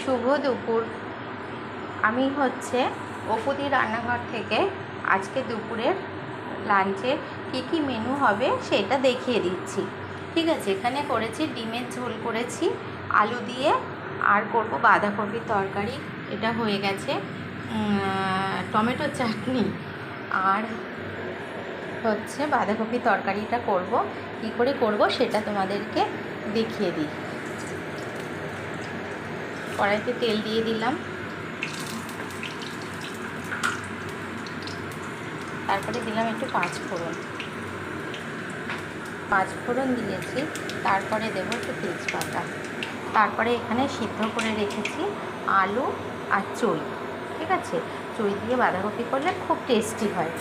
শুভ দুপুর। আমি হচ্ছে অপুদি রান্নাঘর থেকে আজকে দুপুরের লাঞ্চে কি মেনু হবে সেটা দেখিয়ে দিচ্ছি। ঠিক আছে, এখানে করেছি ডিমের ঝোল করেছি আলু দিয়ে, আর করব বাঁধাকপির তরকারি, এটা হয়ে গেছে। টমেটো চাটনি, আর হচ্ছে বাঁধাকপির তরকারিটা করব। কি করে করব সেটা তোমাদেরকে দেখিয়ে দিই। কড়াইতে তেল দিয়ে দিলাম, তারপরে দিলাম একটু পাঁচফোড়ন দিয়েছি, তারপরে দেবো একটু তেজপাতা, তারপরে এখানে সিদ্ধ করে রেখেছি আলু আর চই। ঠিক আছে, চই দিয়ে বাঁধাকপি করলে খুব টেস্টি হয়।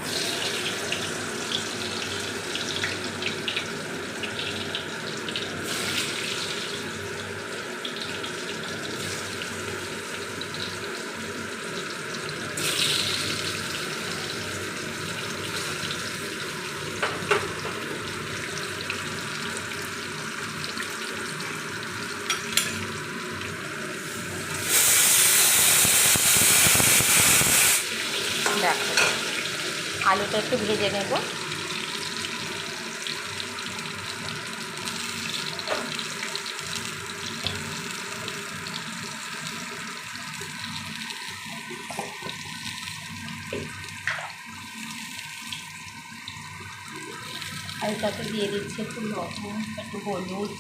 দেখো, আলুটা একটু ভেজে নেব। আলুটাকে দিয়ে দিচ্ছি একটু লবণ, একটু হলুদ,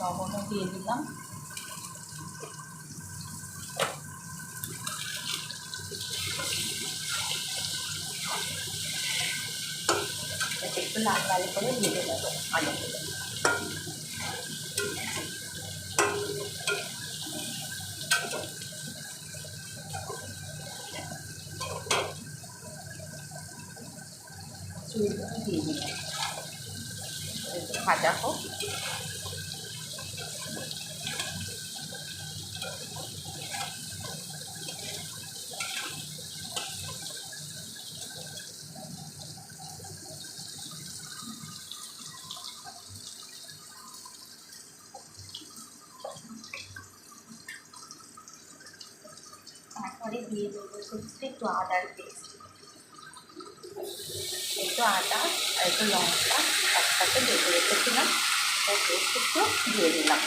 লবণও দিয়ে দিলাম। একটু লাল লাল করে ভেজে নেব আলুগুলো। চুলগুলো দিয়ে দিলাম, একটু ভাজা হোক। তারপরে দিয়ে দেবো হচ্ছে একটু আদার পেস্ট, একটু আদা আর একটু লঙ্কা একসাথে বেটে রেখেছিলাম, তার পেস্ট একটু দিয়ে দিলাম।